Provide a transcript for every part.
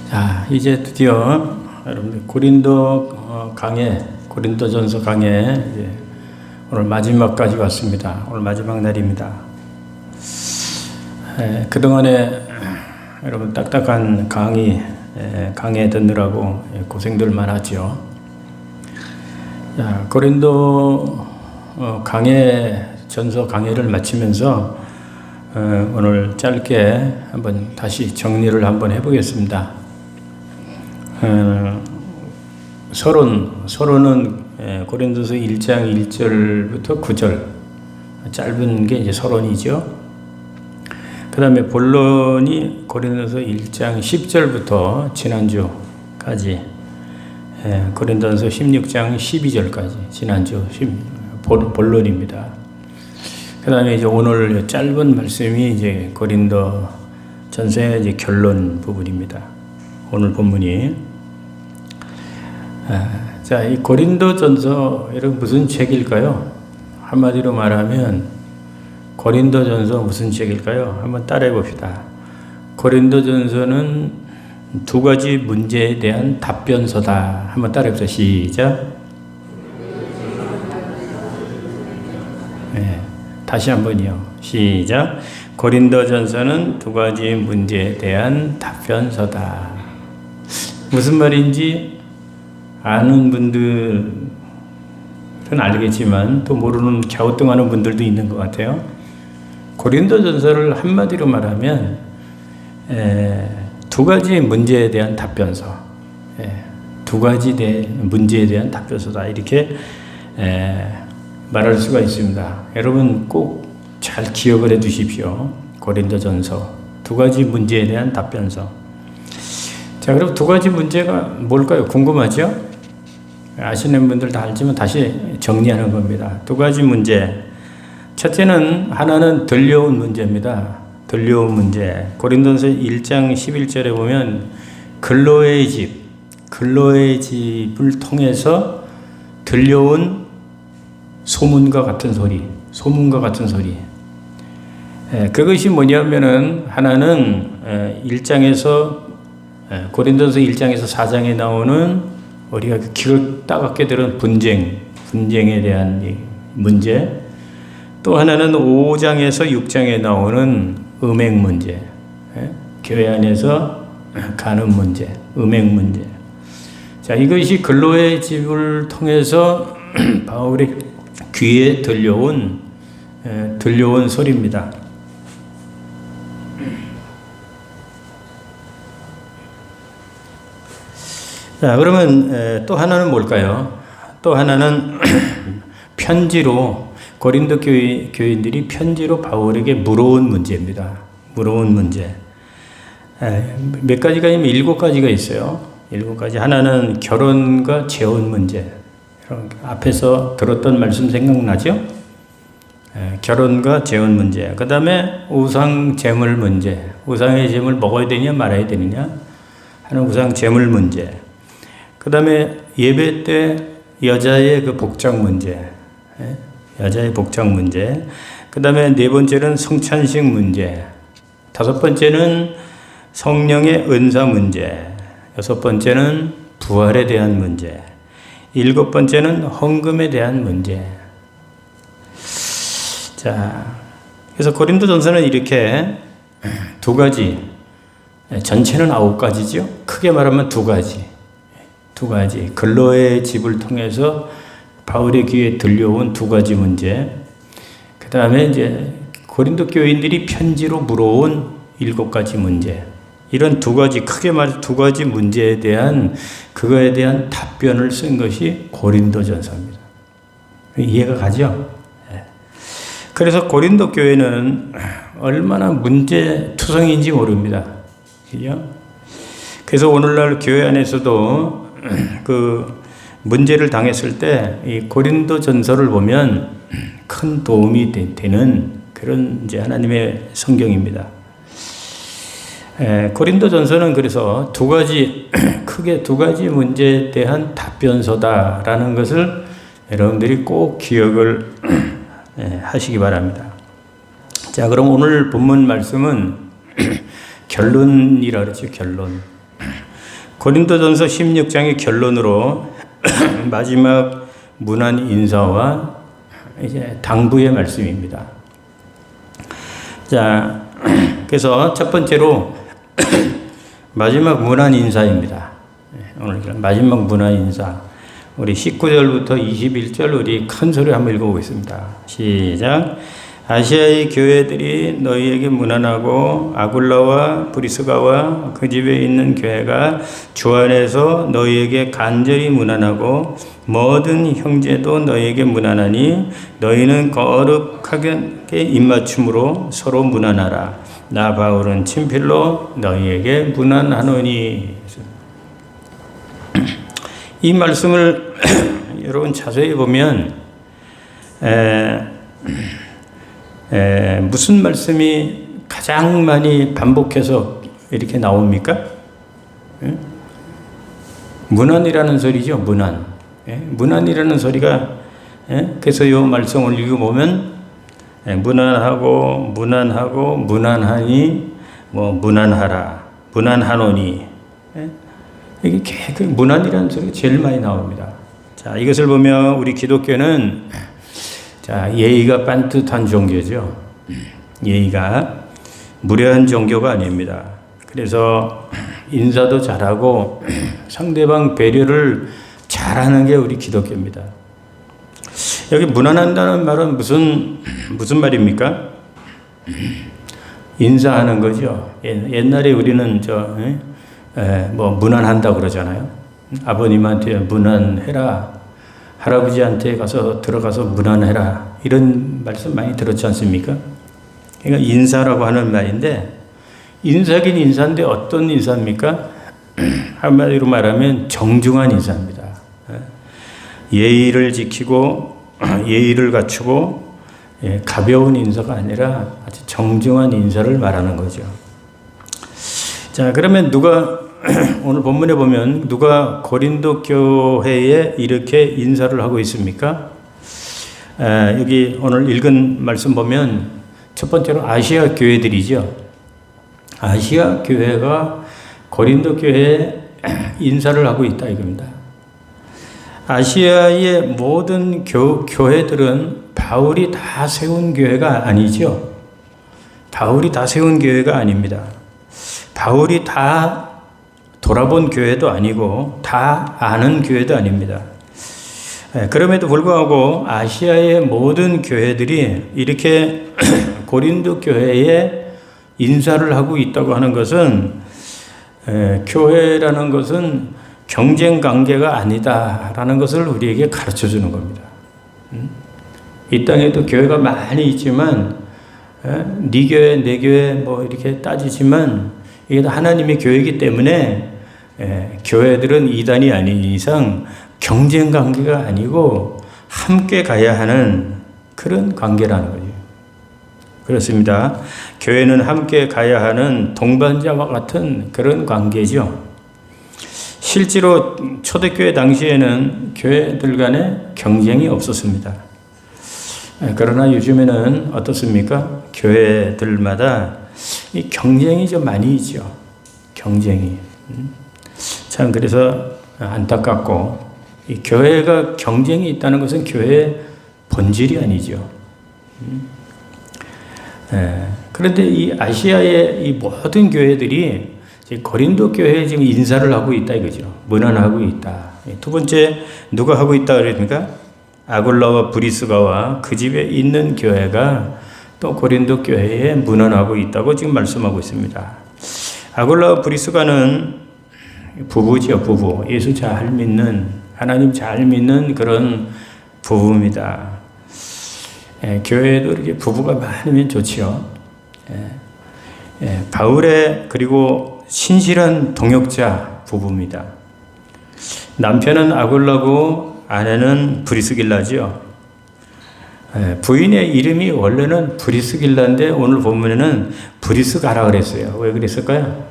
자, 이제 드디어 여러분들 고린도전서 강해 이제 오늘 마지막까지 왔습니다. 오늘 마지막 날입니다. 그동안에 여러분 딱딱한 강해 듣느라고 고생들 많았죠. 자, 고린도 전서 강해를 마치면서 오늘 짧게 한번 다시 정리를 한번 해보겠습니다. 서론은 고린도서 1장 1절부터 9절 짧은 게 이제 서론이죠. 그 다음에 본론이 고린도서 1장 10절부터 지난주까지 고린도서 16장 12절까지 지난주 본론입니다. 그 다음에 이제 오늘 짧은 말씀이 이제 고린도 전서의 이제 결론 부분입니다. 오늘 본문이. 자, 이 고린도 전서, 여러분 무슨 책일까요? 한마디로 말하면, 고린도 전서 무슨 책일까요? 한번 따라해 봅시다. 고린도 전서는 두 가지 문제에 대한 답변서다. 한번 따라해 봅시다. 시작. 네, 다시 한 번요. 시작. 고린도 전서는 두 가지 문제에 대한 답변서다. 무슨 말인지 아는 분들은 알겠지만 또 모르는 갸우뚱하는 분들도 있는 것 같아요. 고린도 전서를 한마디로 말하면 두 가지 문제에 대한 답변서, 두 가지 문제에 대한 답변서다, 이렇게 말할 수가 있습니다. 여러분 꼭 잘 기억을 해 두십시오. 고린도 전서 두 가지 문제에 대한 답변서. 자, 그럼 두 가지 문제가 뭘까요? 궁금하죠? 아시는 분들 다 알지만 다시 정리하는 겁니다. 두 가지 문제. 첫째는 하나는 들려온 문제입니다. 들려온 문제. 고린도서 1장 11절에 보면 근로의 집을 통해서 들려온 소문과 같은 소리. 그것이 뭐냐면은 하나는 1장에서 고린도서 1장에서 4장에 나오는 우리가 귀를 따갑게 들은 분쟁에 대한 문제, 또 하나는 5장에서 6장에 나오는 음행 문제, 교회 안에서 가는 문제, 음행 문제. 자, 이것이 근로의 집을 통해서 바울의 귀에 들려온 소리입니다. 자, 그러면 또 하나는 뭘까요? 또 하나는 편지로 고린도 교인들이 편지로 바울에게 물어온 문제입니다. 물어온 문제. 몇 가지가 아니면 7가지가 있어요. 7가지. 하나는 결혼과 재혼 문제. 앞에서 들었던 말씀 생각나죠? 결혼과 재혼 문제. 그 다음에 우상 제물 문제. 우상의 제물 먹어야 되냐 말아야 되느냐 하는 우상 제물 문제. 그 다음에 예배 때 여자의 그 복장 문제. 여자의 복장 문제. 그 다음에 네 번째는 성찬식 문제. 다섯 번째는 성령의 은사 문제. 여섯 번째는 부활에 대한 문제. 일곱 번째는 헌금에 대한 문제. 자, 그래서 고린도 전서는 이렇게 두 가지, 전체는 9가지죠. 크게 말하면 두 가지. 근로의 집을 통해서 바울의 귀에 들려온 두 가지 문제. 그 다음에 이제 고린도 교인들이 편지로 물어온 7가지 문제. 이런 두 가지, 크게 말해서 두 가지 문제에 대한, 그거에 대한 답변을 쓴 것이 고린도 전서입니다. 이해가 가죠? 그래서 고린도 교회는 얼마나 문제투성인지 모릅니다. 그죠? 그래서 오늘날 교회 안에서도 그 문제를 당했을 때 이 고린도 전서를 보면 큰 도움이 되는 그런 이제 하나님의 성경입니다. 고린도 전서는 그래서 크게 두 가지 문제에 대한 답변서다라는 것을 여러분들이 꼭 기억을 하시기 바랍니다. 자, 그럼 오늘 본문 말씀은 결론이라 그러죠. 결론. 고린도전서 16장의 결론으로 마지막 문안 인사와 이제 당부의 말씀입니다. 자, 그래서 첫 번째로 마지막 문안 인사입니다. 오늘 마지막 문안 인사. 우리 19절부터 21절 우리 큰 소리 한번 읽어보겠습니다. 시작. 아시아의 교회들이 너희에게 문안하고 아굴라와 브리스가와 그 집에 있는 교회가 주 안에서 너희에게 간절히 문안하고 모든 형제도 너희에게 문안하니 너희는 거룩하게 입맞춤으로 서로 문안하라. 나 바울은 친필로 너희에게 문안하노니. 이 말씀을 여러분 자세히 보면 무슨 말씀이 가장 많이 반복해서 이렇게 나옵니까? 문안이라는 소리죠. 문안. 문안이라는 소리가 그래서 이 말씀을 읽어보면 문안하고 문안하고 문안하니 뭐 문안하라 문안하노니 이게 문안이라는 소리가 제일 많이 나옵니다. 자, 이것을 보면 우리 기독교는 자, 예의가 반듯한 종교죠. 예의가 무례한 종교가 아닙니다. 그래서 인사도 잘하고 상대방 배려를 잘하는 게 우리 기독교입니다. 여기 문안한다는 말은 무슨 말입니까? 인사하는 거죠. 옛날에 우리는 뭐 문안한다 그러잖아요. 아버님한테 문안해라. 할아버지한테 들어가서 문안해라. 이런 말씀 많이 들었지 않습니까? 그러니까 인사라고 하는 말인데 인사긴 인사인데 어떤 인사입니까? 한마디로 말하면 정중한 인사입니다. 예의를 지키고 예의를 갖추고 가벼운 인사가 아니라 아주 정중한 인사를 말하는 거죠. 자, 그러면 오늘 본문에 보면 누가 고린도 교회에 이렇게 인사를 하고 있습니까? 여기 오늘 읽은 말씀 보면 첫 번째로 아시아 교회들이죠. 아시아 교회가 고린도 교회에 인사를 하고 있다 이겁니다. 아시아의 모든 교회들은 바울이 다 세운 교회가 아니죠. 바울이 다 세운 교회가 아닙니다. 바울이 다 돌아본 교회도 아니고 다 아는 교회도 아닙니다. 그럼에도 불구하고 아시아의 모든 교회들이 이렇게 고린도 교회에 인사를 하고 있다고 하는 것은 교회라는 것은 경쟁 관계가 아니다라는 것을 우리에게 가르쳐 주는 겁니다. 이 땅에도 교회가 많이 있지만 네 교회 내 교회 뭐 이렇게 따지지만 이게 다 하나님의 교회이기 때문에 교회들은 이단이 아닌 이상 경쟁 관계가 아니고 함께 가야 하는 그런 관계라는 거죠. 그렇습니다. 교회는 함께 가야 하는 동반자와 같은 그런 관계죠. 실제로 초대교회 당시에는 교회들 간에 경쟁이 없었습니다. 그러나 요즘에는 어떻습니까? 교회들마다 이 경쟁이 좀 많이 있죠. 경쟁이. 참 그래서 안타깝고 이 교회가 경쟁이 있다는 것은 교회의 본질이 아니죠. 그런데 이 아시아의 이 모든 교회들이 고린도 교회에 지금 인사를 하고 있다 이거죠. 문안하고 있다. 두 번째 누가 하고 있다 그랬습니까? 아굴라와 브리스가와 그 집에 있는 교회가 또 고린도 교회에 문안하고 있다고 지금 말씀하고 있습니다. 아굴라와 브리스가는 부부죠, 부부. 예수 잘 믿는, 하나님 잘 믿는 그런 부부입니다. 교회에도 이렇게 부부가 많으면 좋지요. 바울의 그리고 신실한 동역자 부부입니다. 남편은 아굴라고 아내는 브리스길라죠. 부인의 이름이 원래는 브리스길라인데 오늘 본문에는 브리스가라 그랬어요. 왜 그랬을까요?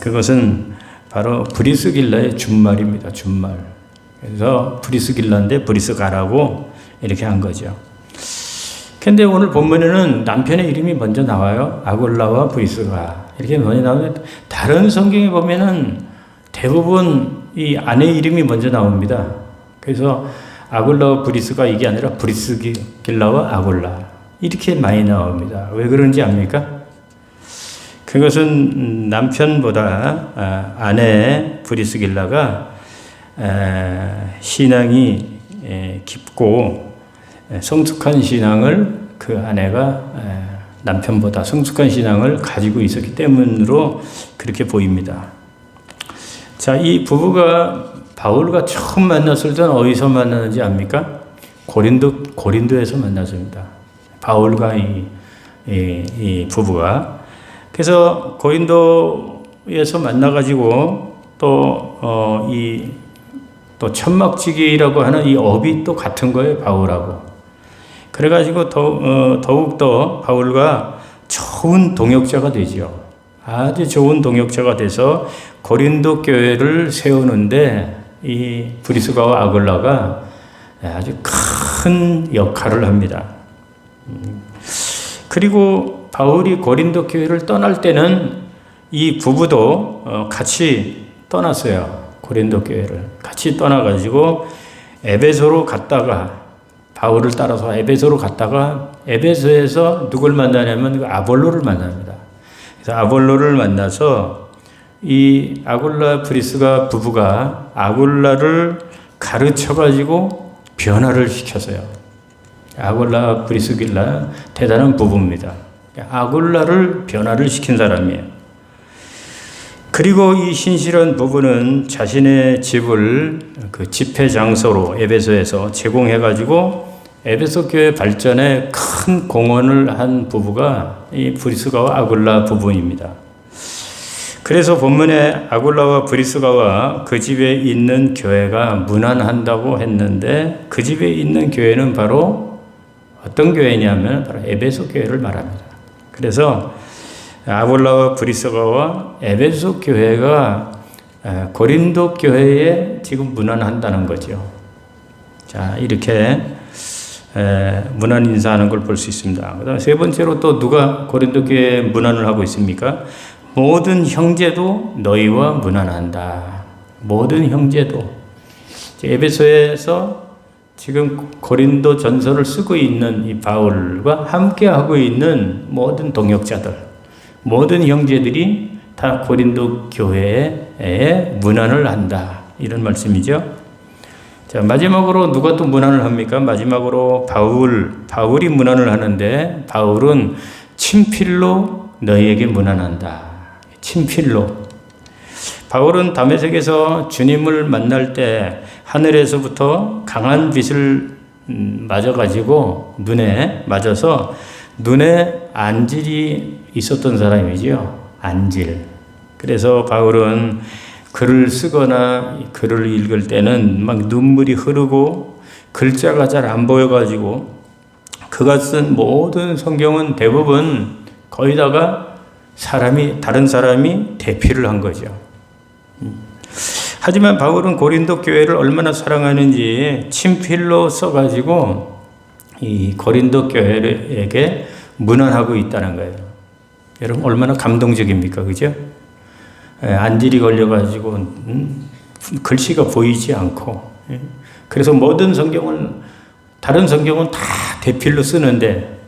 그것은 바로 브리스길라의 준말입니다. 준말. 그래서 브리스길라인데 브리스가라고 이렇게 한 거죠. 근데 오늘 본문에는 남편의 이름이 먼저 나와요. 아굴라와 브리스가. 이렇게 먼저 나오는데, 다른 성경에 보면은 대부분 이 아내 이름이 먼저 나옵니다. 그래서 아굴라와 브리스가 이게 아니라 브리스길라와 아굴라. 이렇게 많이 나옵니다. 왜 그런지 압니까? 그것은 남편보다 아내 브리스길라가 신앙이 깊고 성숙한 신앙을, 그 아내가 남편보다 성숙한 신앙을 가지고 있었기 때문으로 그렇게 보입니다. 자, 이 부부가 바울과 처음 만났을 때는 어디서 만나는지 압니까? 고린도에서 만났습니다. 바울과 이 부부가. 그래서 고린도에서 만나가지고 또 천막지기라고 하는 이 업이 또 같은 거예요, 바울하고. 그래가지고 더욱더 바울과 좋은 동역자가 되죠. 아주 좋은 동역자가 돼서 고린도 교회를 세우는데 이 브리스가와 아굴라가 아주 큰 역할을 합니다. 그리고 바울이 고린도 교회를 떠날 때는 이 부부도 같이 떠났어요. 고린도 교회를 같이 떠나가지고 에베소로 갔다가, 바울을 따라서 에베소로 갔다가 에베소에서 누굴 만나냐면 아볼로를 만납니다. 그래서 아볼로를 만나서 이 아굴라 브리스가 부부가 아굴라를 가르쳐가지고 변화를 시켰어요. 아굴라 브리스길라 대단한 부부입니다. 아굴라를 변화를 시킨 사람이에요. 그리고 이 신실한 부부는 자신의 집을 그 집회 장소로 에베소에서 제공해가지고 에베소 교회 발전에 큰 공헌을 한 부부가 이 브리스가와 아굴라 부부입니다. 그래서 본문에 아굴라와 브리스가와 그 집에 있는 교회가 문안한다고 했는데, 그 집에 있는 교회는 바로 어떤 교회냐면 바로 에베소 교회를 말합니다. 그래서 아굴라와 브리스가와 에베소 교회가 고린도 교회에 지금 문안한다는 거죠. 자, 이렇게 문안 인사하는 걸 볼 수 있습니다. 그다음에 세 번째로 또 누가 고린도 교회에 문안을 하고 있습니까? 모든 형제도 너희와 문안한다. 모든 형제도. 에베소에서 지금 고린도 전서를 쓰고 있는 이 바울과 함께 하고 있는 모든 동역자들, 모든 형제들이 다 고린도 교회에 문안을 한다. 이런 말씀이죠. 자, 마지막으로 누가 또 문안을 합니까? 마지막으로 바울이 문안을 하는데, 바울은 친필로 너희에게 문안한다. 친필로. 바울은 다메섹에서 주님을 만날 때 하늘에서부터 강한 빛을 맞아가지고 눈에 맞아서 눈에 안질이 있었던 사람이지요. 안질. 그래서 바울은 글을 쓰거나 글을 읽을 때는 막 눈물이 흐르고 글자가 잘 안 보여가지고 그가 쓴 모든 성경은 대부분 거의 다가 다른 사람이 대피를 한 거죠. 하지만 바울은 고린도 교회를 얼마나 사랑하는지 친필로 써가지고 이 고린도 교회에게 문안하고 있다는 거예요. 여러분 얼마나 감동적입니까? 그죠? 안질이 걸려가지고 글씨가 보이지 않고, 그래서 모든 다른 성경은 다 대필로 쓰는데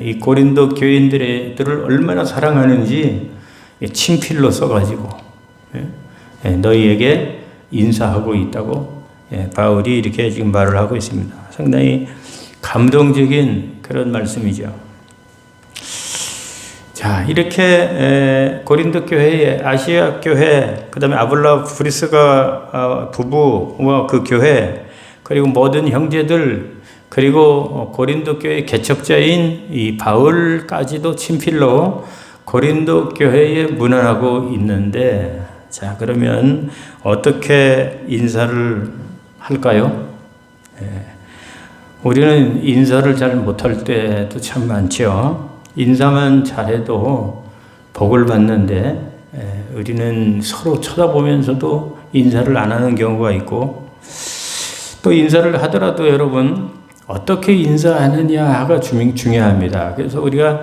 이 고린도 교인들을 얼마나 사랑하는지 친필로 써가지고 너희에게 인사하고 있다고 바울이 이렇게 지금 말을 하고 있습니다. 상당히 감동적인 그런 말씀이죠. 자, 이렇게 고린도 교회의 아시아 교회, 그 다음에 아볼라 브리스가 부부와 그 교회, 그리고 모든 형제들, 그리고 고린도 교회 개척자인 이 바울까지도 친필로 고린도 교회에 문안하고 있는데, 자, 그러면 어떻게 인사를 할까요? 우리는 인사를 잘 못할 때도 참 많죠. 인사만 잘해도 복을 받는데 우리는 서로 쳐다보면서도 인사를 안 하는 경우가 있고, 또 인사를 하더라도 여러분 어떻게 인사하느냐가 중요합니다. 그래서 우리가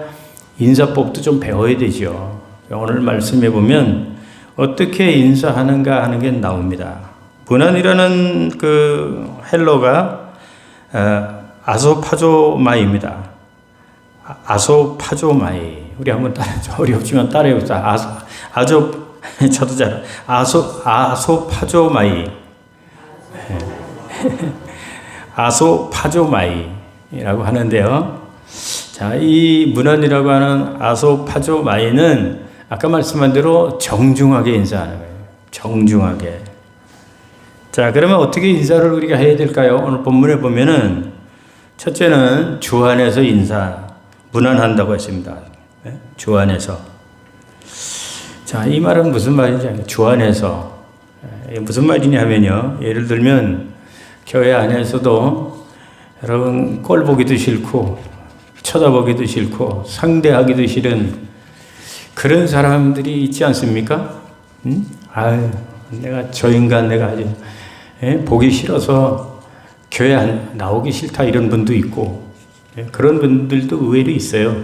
인사법도 좀 배워야 되죠. 오늘 말씀해 보면 어떻게 인사하는가 하는 게 나옵니다. 문안이라는 그 헬러가 아소파조마이입니다. 아소파조마이. 우리 한번 어렵지만 따라해봅시다. 저도 잘 아소파조마이. 아소파조마이라고 하는데요. 자, 이 문안이라고 하는 아소파조마이는 아까 말씀한 대로 정중하게 인사하는 거예요. 정중하게. 자, 그러면 어떻게 인사를 우리가 해야 될까요? 오늘 본문에 보면은 첫째는 주 안에서 문안한다고 했습니다. 주 안에서. 자, 이 말은 무슨 말인지 주 안에서. 무슨 말이냐 하면요. 예를 들면 교회 안에서도 여러분 꼴 보기도 싫고 쳐다보기도 싫고 상대하기도 싫은 그런 사람들이 있지 않습니까? 아유, 저 인간 내가 아주 보기 싫어서 교회 안 나오기 싫다 이런 분도 있고 그런 분들도 의외로 있어요.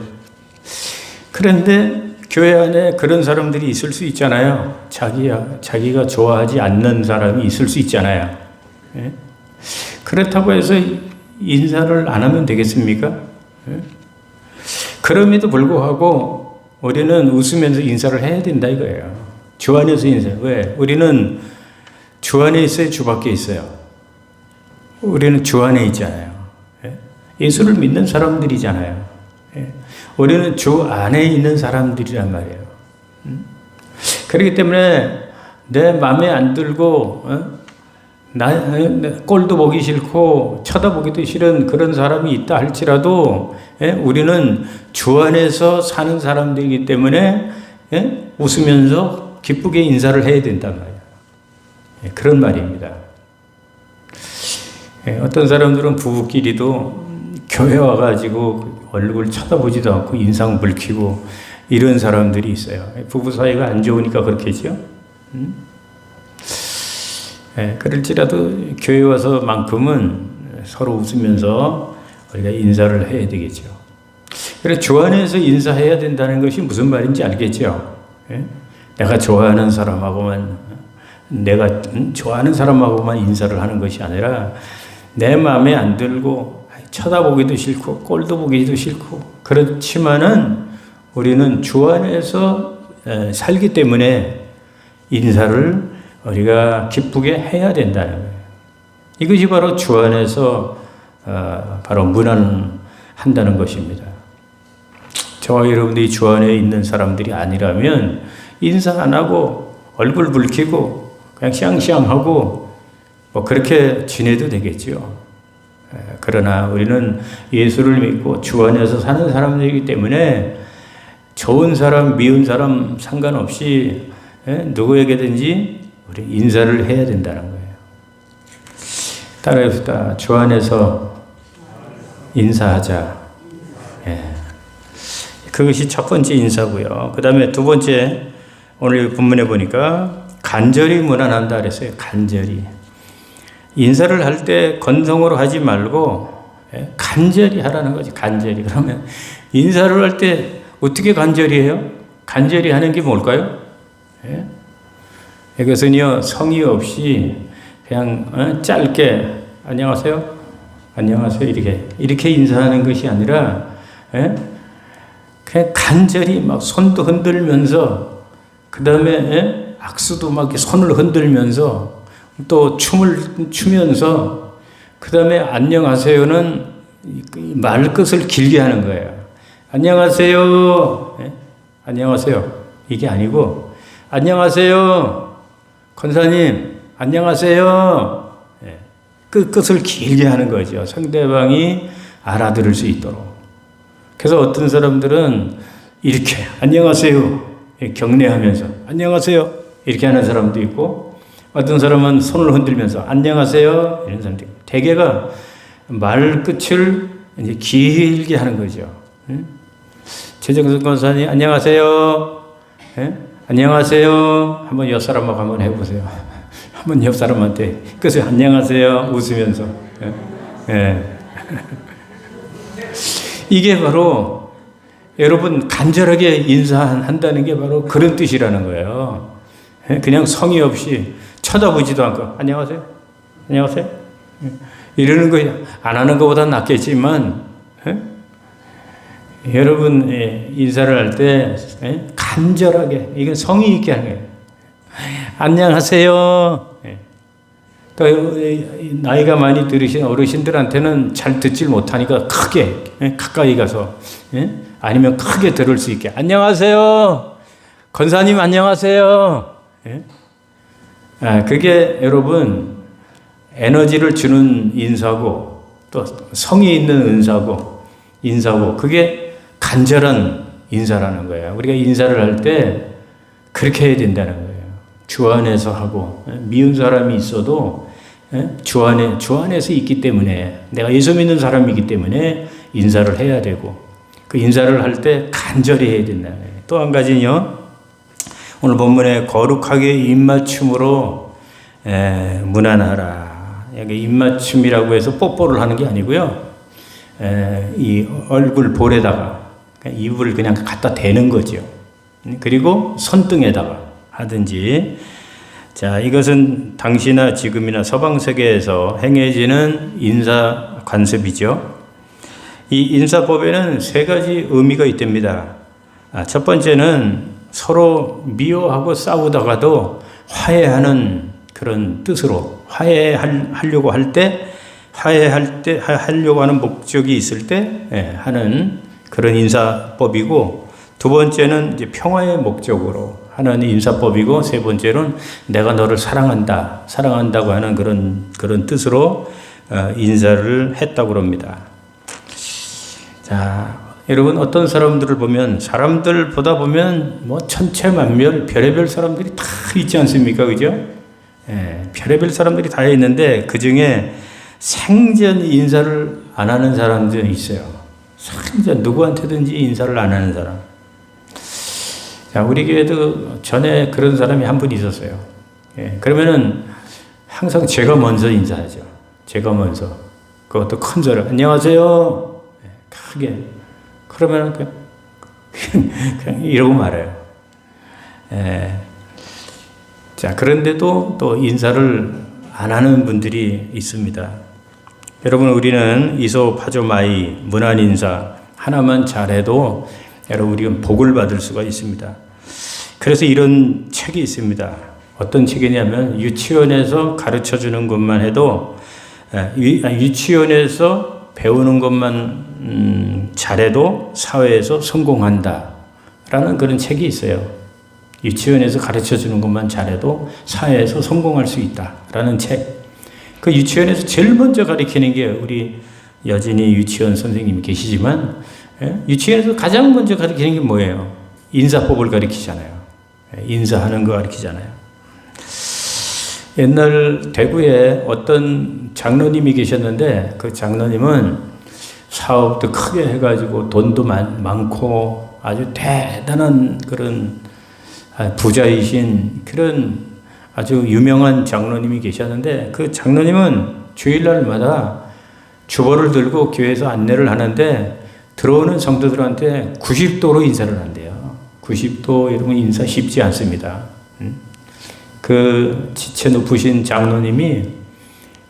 그런데 교회 안에 그런 사람들이 있을 수 있잖아요. 자기가 좋아하지 않는 사람이 있을 수 있잖아요. 그렇다고 해서 인사를 안 하면 되겠습니까? 그럼에도 불구하고 우리는 웃으면서 인사를 해야 된다 이거예요. 주 안에서 인사. 왜? 우리는 주 안에 있어요? 주 밖에 있어요? 우리는 주 안에 있잖아요. 예수를 믿는 사람들이잖아요. 우리는 주 안에 있는 사람들이란 말이에요. 그렇기 때문에 내 마음에 안 들고 꼴도 보기 싫고 쳐다보기도 싫은 그런 사람이 있다 할지라도 우리는 주 안에서 사는 사람들이기 때문에 웃으면서 기쁘게 인사를 해야 된단 말이에요. 그런 말입니다. 어떤 사람들은 부부끼리도 교회 와가지고 얼굴 쳐다보지도 않고 인상 붉히고 이런 사람들이 있어요. 부부 사이가 안 좋으니까 그렇겠죠. 그럴지라도 교회 와서만큼은 서로 웃으면서 우리가 인사를 해야 되겠죠. 그래서 주 안에서 인사해야 된다는 것이 무슨 말인지 알겠죠. 내가 좋아하는 사람하고만 인사를 하는 것이 아니라 내 마음에 안 들고 쳐다보기도 싫고 꼴도 보기도 싫고 그렇지만은 우리는 주 안에서 살기 때문에 인사를 우리가 기쁘게 해야 된다는 거예요. 이것이 바로 주 안에서 바로 문안한다는 것입니다. 저와 여러분들이 주 안에 있는 사람들이 아니라면 인사 안 하고 얼굴 붉히고 그냥 샹샹하고 뭐 그렇게 지내도 되겠죠. 그러나 우리는 예수를 믿고 주 안에서 사는 사람들이기 때문에 좋은 사람, 미운 사람 상관없이 누구에게든지 우리 인사를 해야 된다는 거예요. 따라해봅시다. 주 안에서 인사하자. 그것이 첫 번째 인사고요. 그 다음에 두 번째, 오늘 본문에 보니까 간절히 문안한다 그랬어요. 간절히. 인사를 할 때 건성으로 하지 말고 간절히 하라는 거지. 간절히. 그러면 인사를 할 때 어떻게 간절히 해요? 간절히 하는 게 뭘까요? 이것은요, 성의 없이 그냥 짧게 안녕하세요, 안녕하세요 이렇게 인사하는 것이 아니라 그냥 간절히 막 손도 흔들면서 그 다음에 악수도 막 이렇게 손을 흔들면서 또 춤을 추면서 그 다음에 안녕하세요는 말끝을 길게 하는 거예요. 안녕하세요, 안녕하세요 이게 아니고 안녕하세요 권사님 안녕하세요 끝을 길게 하는 거죠. 상대방이 알아들을 수 있도록. 그래서 어떤 사람들은 이렇게 안녕하세요 경례하면서 안녕하세요 이렇게 하는 사람도 있고 어떤 사람은 손을 흔들면서 안녕하세요 이런 사람도 있고 대개가 말끝을 이제 길게 하는 거죠. 최정선 권사님 안녕하세요. 안녕하세요. 한번 옆 사람하고 한번 해보세요. 한번 옆 사람한테 그래서 안녕하세요 웃으면서 이게 바로 여러분 간절하게 인사한다는 게 바로 그런 뜻이라는 거예요. 그냥 성의 없이 쳐다보지도 않고 안녕하세요, 안녕하세요 이러는 거 안 하는 것보다 낫겠지만 여러분 인사를 할 때 간절하게 이건 성의 있게 하는 거예요. 안녕하세요. 또 나이가 많이 들으신 어르신들한테는 잘 듣질 못하니까 크게 가까이 가서 아니면 크게 들을 수 있게 안녕하세요. 권사님 안녕하세요. 그게 여러분 에너지를 주는 인사고 또 성의 있는 인사고 그게 간절한 인사라는 거예요. 우리가 인사를 할 때 그렇게 해야 된다는 거예요. 주 안에서 하고 미운 사람이 있어도 주 안에서 있기 때문에 내가 예수 믿는 사람이기 때문에 인사를 해야 되고 그 인사를 할 때 간절히 해야 된다는 거예요. 또 한 가지는요. 오늘 본문에 거룩하게 입맞춤으로 문안하라. 여기 입맞춤이라고 해서 뽀뽀를 하는 게 아니고요. 이 얼굴 볼에다가 입을 그냥 갖다 대는 거죠. 그리고 손등에다가 하든지. 자, 이것은 당시나 지금이나 서방 세계에서 행해지는 인사 관습이죠. 이 인사법에는 세 가지 의미가 있답니다. 첫 번째는 서로 미워하고 싸우다가도 화해하는 그런 뜻으로 화해하려고 하려고 하는 목적이 있을 때 하는 그런 인사법이고, 두 번째는 이제 평화의 목적으로 하는 인사법이고, 세 번째는 내가 너를 사랑한다고 하는 그런 뜻으로 인사를 했다고 합니다. 자, 여러분 어떤 사람들을 보면 사람들보다 보면 뭐 천체만별 별의별 사람들이 다 있지 않습니까? 그죠? 별의별 사람들이 다 있는데 그 중에 생전 인사를 안 하는 사람들이 있어요. 생전 누구한테든지 인사를 안 하는 사람. 자, 우리 교회도 전에 그런 사람이 한 분 있었어요. 그러면은 항상 제가 먼저 인사하죠. 제가 먼저. 그것도 큰 소리. 안녕하세요. 크게. 그러면 그냥 이러고 말해요. 자, 그런데도 또 인사를 안 하는 분들이 있습니다. 여러분, 우리는 이소, 파조, 마이, 문안 인사 하나만 잘해도 여러분 우리는 복을 받을 수가 있습니다. 그래서 이런 책이 있습니다. 어떤 책이냐면 유치원에서 가르쳐 주는 것만 해도 유치원에서 배우는 것만 잘해도 사회에서 성공한다 라는 그런 책이 있어요. 유치원에서 가르쳐 주는 것만 잘해도 사회에서 성공할 수 있다 라는 책. 그 유치원에서 제일 먼저 가르치는 게 우리 여진이 유치원 선생님이 계시지만 유치원에서 가장 먼저 가르치는 게 뭐예요? 인사법을 가르치잖아요. 인사하는 거 가르치잖아요. 옛날 대구에 어떤 장로님이 계셨는데 그 장로님은 사업도 크게 해가지고 돈도 많고 아주 대단한 그런 부자이신 그런 아주 유명한 장로님이 계셨는데 그 장로님은 주일날마다 주보를 들고 교회에서 안내를 하는데 들어오는 성도들한테 90도로 인사를 한대요. 90도 여러분 인사 쉽지 않습니다. 그 지체 높으신 장로님이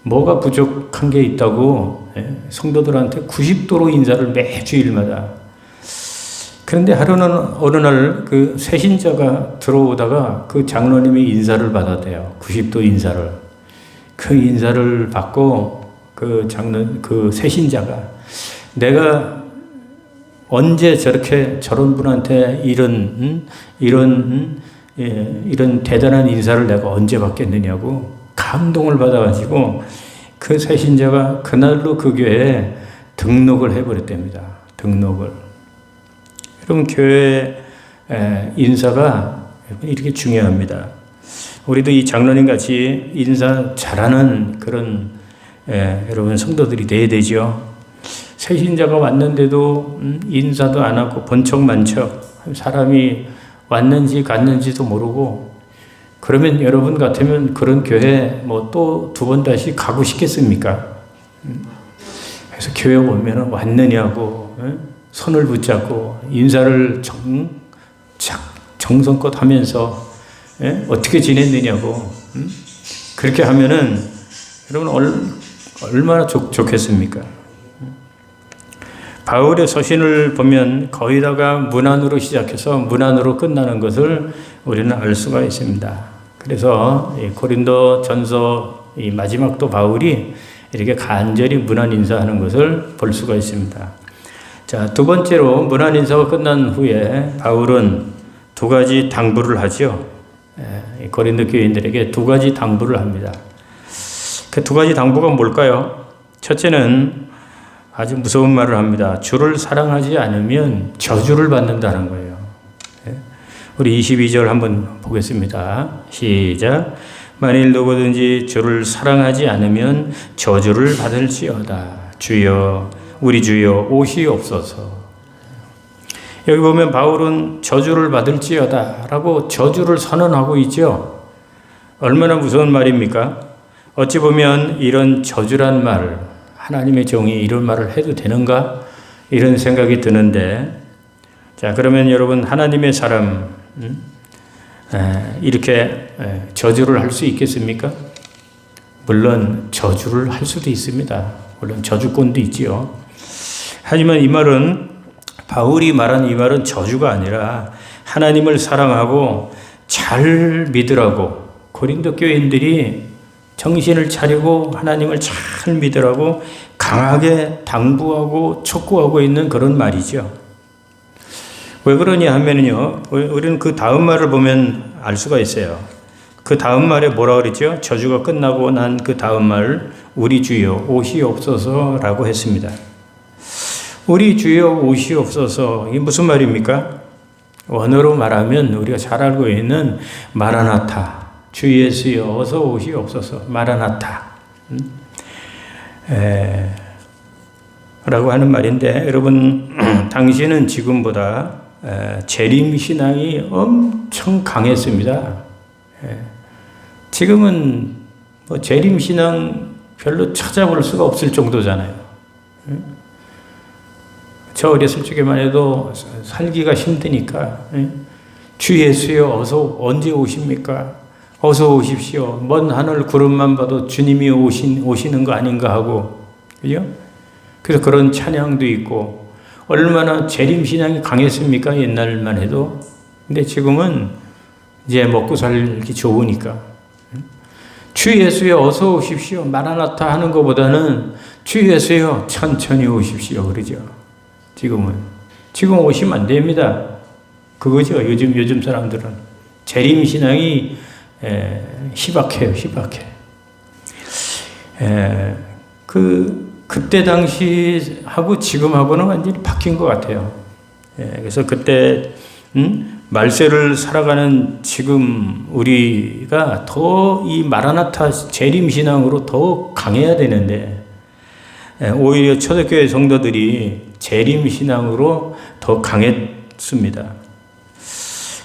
뭐가 부족한 게 있다고 성도들한테 90도로 인사를 매 주일마다. 그런데 어느 날 그 새신자가 들어오다가 그 장로님이 인사를 받았대요. 90도 인사를. 그 인사를 받고 그 새신자가 내가 언제 저런 분한테 이런 대단한 인사를 내가 언제 받겠느냐고 감동을 받아가지고 그 새신자가 그날로 그 교회에 등록을 해버렸답니다. 등록을. 여러분 교회 인사가 이렇게 중요합니다. 우리도 이 장로님 같이 인사 잘하는 그런 여러분 성도들이 돼야 되죠. 새신자가 왔는데도 인사도 안 하고 본척 사람이 왔는지 갔는지도 모르고 그러면 여러분 같으면 그런 교회 뭐 또 두 번 다시 가고 싶겠습니까? 그래서 교회 오면 왔느냐고 손을 붙잡고 인사를 정성껏 하면서 어떻게 지냈느냐고 그렇게 하면은 여러분 얼마나 좋겠습니까? 바울의 서신을 보면 거의 다가 문안으로 시작해서 문안으로 끝나는 것을 우리는 알 수가 있습니다. 그래서 고린도 전서 이 마지막도 바울이 이렇게 간절히 문안 인사하는 것을 볼 수가 있습니다. 자, 두 번째로 문안 인사가 끝난 후에 바울은 두 가지 당부를 하죠. 고린도 교인들에게 두 가지 당부를 합니다. 그 두 가지 당부가 뭘까요? 첫째는 아주 무서운 말을 합니다. 주를 사랑하지 않으면 저주를 받는다는 거예요. 우리 22절 한번 보겠습니다. 시작. 만일 누구든지 주를 사랑하지 않으면 저주를 받을지어다. 주여, 우리 주여 오시옵소서. 여기 보면 바울은 저주를 받을지어다 라고 저주를 선언하고 있죠. 얼마나 무서운 말입니까? 어찌 보면 이런 저주란 말, 하나님의 종이 이런 말을 해도 되는가? 이런 생각이 드는데, 자, 그러면 여러분, 하나님의 사람, 이렇게 저주를 할 수 있겠습니까? 물론 저주를 할 수도 있습니다. 물론 저주권도 있지요. 하지만 이 말은, 바울이 말한 이 말은 저주가 아니라 하나님을 사랑하고 잘 믿으라고 고린도 교인들이 정신을 차리고 하나님을 잘 믿으라고 강하게 당부하고 촉구하고 있는 그런 말이죠. 왜 그러냐 하면요, 우리는 그 다음 말을 보면 알 수가 있어요. 그 다음 말에 뭐라 그랬죠? 저주가 끝나고 난 그 다음 말, 우리 주여 오시옵소서라고 했습니다. 우리 주여 오시옵소서, 이게 무슨 말입니까? 원어로 말하면 우리가 잘 알고 있는 마라나타, 주 예수여 어서 오시옵소서, 마라나타 라고 하는 말인데, 여러분 당시는 지금보다 재림신앙이 엄청 강했습니다. 지금은 뭐 재림신앙 별로 찾아볼 수가 없을 정도잖아요. 저 어렸을 적에만 해도 살기가 힘드니까 주 예수여 어서 언제 오십니까? 어서 오십시오. 먼 하늘 구름만 봐도 주님이 오시는 거 아닌가 하고, 그죠? 그래서 그런 찬양도 있고, 얼마나 재림신앙이 강했습니까? 옛날만 해도. 근데 지금은 이제 먹고 살기 좋으니까. 주 예수여 어서 오십시오. 마라나타 하는 것보다는 주 예수여 천천히 오십시오. 그러죠. 지금 오시면 안 됩니다. 그거죠. 요즘 사람들은. 재림신앙이 희박해요, 희박해. 그때 당시하고 지금하고는 완전히 바뀐 것 같아요. 그래서 그때, 말세를 살아가는 지금 우리가 더 이 마라나타 재림신앙으로 더 강해야 되는데, 오히려 초대교회 성도들이 재림신앙으로 더 강했습니다.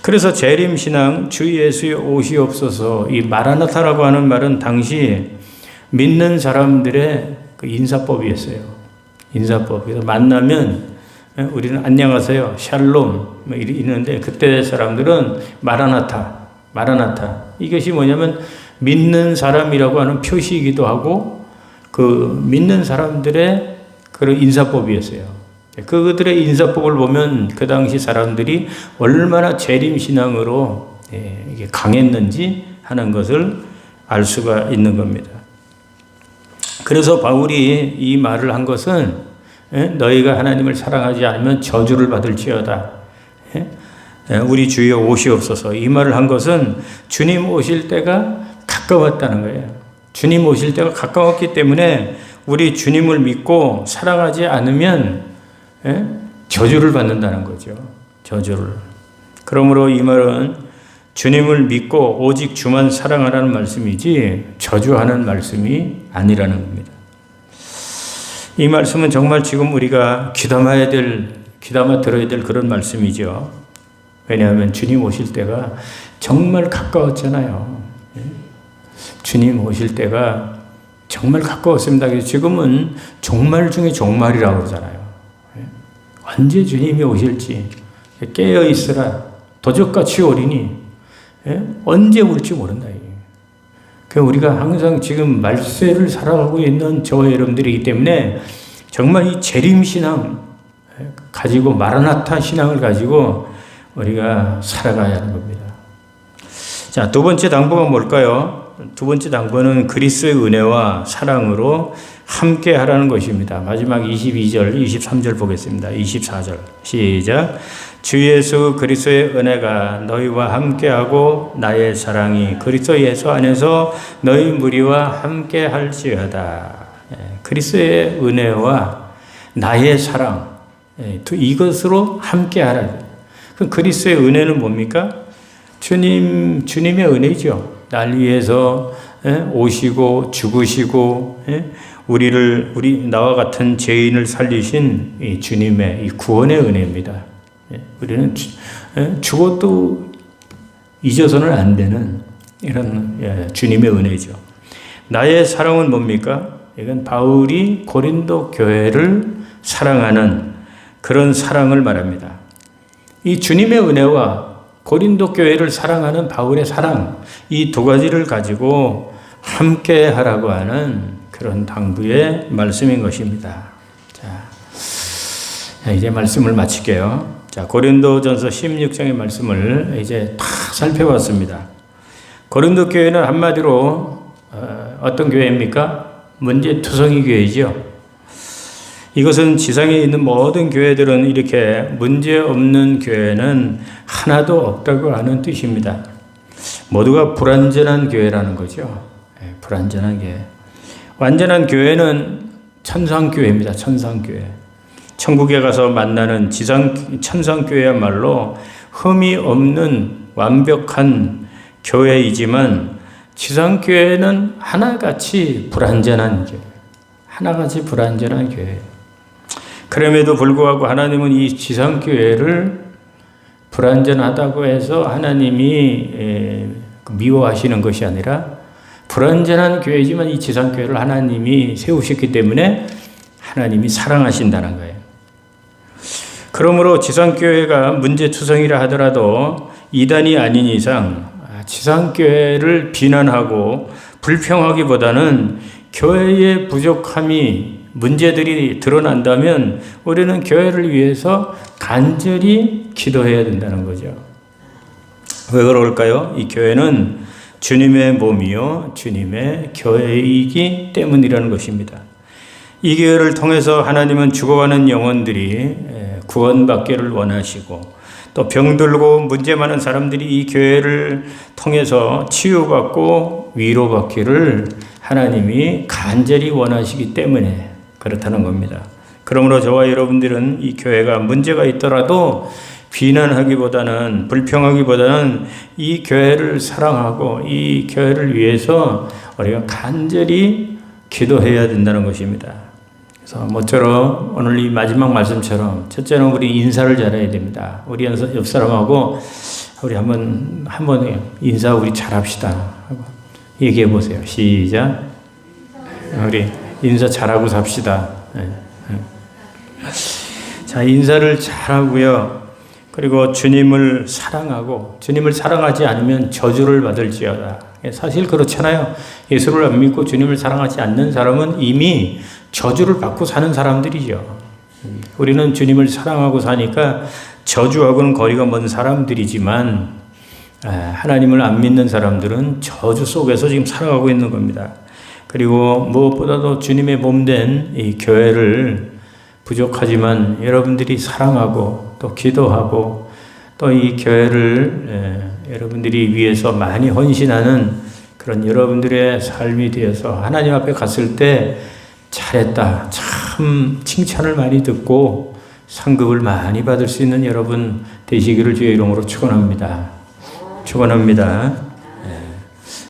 그래서 재림신앙, 주 예수의 오시옵소서, 이 마라나타라고 하는 말은 당시 믿는 사람들의 그 인사법이었어요. 인사법. 그래서 만나면 우리는 안녕하세요, 샬롬 이러는데, 그때 사람들은 마라나타. 이것이 뭐냐면 믿는 사람이라고 하는 표시이기도 하고 그 믿는 사람들의 그런 인사법이었어요. 그들의 인사법을 보면 그 당시 사람들이 얼마나 재림신앙으로 이게 강했는지 하는 것을 알 수가 있는 겁니다. 그래서 바울이 이 말을 한 것은 너희가 하나님을 사랑하지 않으면 저주를 받을지어다. 우리 주여 오시옵소서. 이 말을 한 것은 주님 오실 때가 가까웠다는 거예요. 주님 오실 때가 가까웠기 때문에 우리 주님을 믿고 사랑하지 않으면 저주를 받는다는 거죠. 저주를. 그러므로 이 말은 주님을 믿고 오직 주만 사랑하라는 말씀이지 저주하는 말씀이 아니라는 겁니다. 이 말씀은 정말 지금 우리가 귀담아 들어야 될 그런 말씀이죠. 왜냐하면 주님 오실 때가 정말 가까웠잖아요. 주님 오실 때가 정말 가까웠습니다. 지금은 종말 중에 종말이라고 그러잖아요. 언제 주님이 오실지 깨어 있으라. 도적같이 오리니 언제 올지 모른다. 우리가 항상 지금 말세를 살아가고 있는 저와 여러분들이기 때문에 정말 이 재림신앙 가지고 마라나타 신앙을 가지고 우리가 살아가야 하는 겁니다. 자, 두 번째 당부가 뭘까요? 두 번째 당부는 그리스도의 은혜와 사랑으로 함께 하라는 것입니다. 마지막 22절, 23절 보겠습니다. 24절 시작. 주 예수 그리스도의 은혜가 너희와 함께하고 나의 사랑이 그리스도 예수 안에서 너희 무리와 함께 할지어다. 그리스도의 은혜와 나의 사랑, 이것으로 함께하라. 그리스도의 은혜는 뭡니까? 주님의 은혜죠. 날 위해서 오시고 죽으시고 나와 같은 죄인을 살리신 이 주님의 이 구원의 은혜입니다. 우리는 죽어도 잊어서는 안 되는 이런 주님의 은혜죠. 나의 사랑은 뭡니까? 이건 바울이 고린도 교회를 사랑하는 그런 사랑을 말합니다. 이 주님의 은혜와 고린도 교회를 사랑하는 바울의 사랑, 이 두 가지를 가지고 함께 하라고 하는 그런 당부의 말씀인 것입니다. 자, 이제 말씀을 마칠게요. 자, 고린도전서 16장의 말씀을 이제 다 살펴봤습니다. 고린도 교회는 한마디로 어떤 교회입니까? 문제투성이 교회죠. 이것은 지상에 있는 모든 교회들은 이렇게 문제없는 교회는 하나도 없다고 하는 뜻입니다. 모두가 불완전한 교회라는 거죠. 불완전한 교회. 완전한 교회는 천상교회입니다. 천상교회. 천국에 가서 만나는 천상교회야말로 흠이 없는 완벽한 교회이지만 지상교회는 하나같이 불완전한 교회. 하나같이 불완전한 교회. 그럼에도 불구하고 하나님은 이 지상교회를 불완전하다고 해서 하나님이 미워하시는 것이 아니라 불완전한 교회지만 이 지상교회를 하나님이 세우셨기 때문에 하나님이 사랑하신다는 거예요. 그러므로 지상교회가 문제투성이라 하더라도 이단이 아닌 이상 지상교회를 비난하고 불평하기보다는 교회의 부족함이 문제들이 드러난다면 우리는 교회를 위해서 간절히 기도해야 된다는 거죠. 왜 그럴까요? 이 교회는 주님의 몸이요 주님의 교회이기 때문이라는 것입니다. 이 교회를 통해서 하나님은 죽어가는 영혼들이 구원받기를 원하시고 또 병들고 문제 많은 사람들이 이 교회를 통해서 치유받고 위로받기를 하나님이 간절히 원하시기 때문에 그렇다는 겁니다. 그러므로 저와 여러분들은 이 교회가 문제가 있더라도 비난하기보다는 불평하기보다는 이 교회를 사랑하고 이 교회를 위해서 우리가 간절히 기도해야 된다는 것입니다. 그래서 모처럼 오늘 이 마지막 말씀처럼 첫째는 우리 인사를 잘해야 됩니다. 우리 옆 사람하고 우리 한번 인사 우리 잘합시다 하고 얘기해 보세요. 시작. 우리 인사 잘하고 삽시다. 자, 인사를 잘하고요. 그리고 주님을 사랑하고 주님을 사랑하지 않으면 저주를 받을지어다. 사실 그렇잖아요. 예수를 안 믿고 주님을 사랑하지 않는 사람은 이미 저주를 받고 사는 사람들이죠. 우리는 주님을 사랑하고 사니까 저주하고는 거리가 먼 사람들이지만 하나님을 안 믿는 사람들은 저주 속에서 지금 살아가고 있는 겁니다. 그리고 무엇보다도 주님의 몸된 이 교회를 부족하지만 여러분들이 사랑하고 또 기도하고 또 이 교회를 여러분들이 위해서 많이 헌신하는 그런 여러분들의 삶이 되어서 하나님 앞에 갔을 때 잘했다, 참 칭찬을 많이 듣고 상급을 많이 받을 수 있는 여러분 되시기를 주의 이름으로 축원합니다. 축원합니다.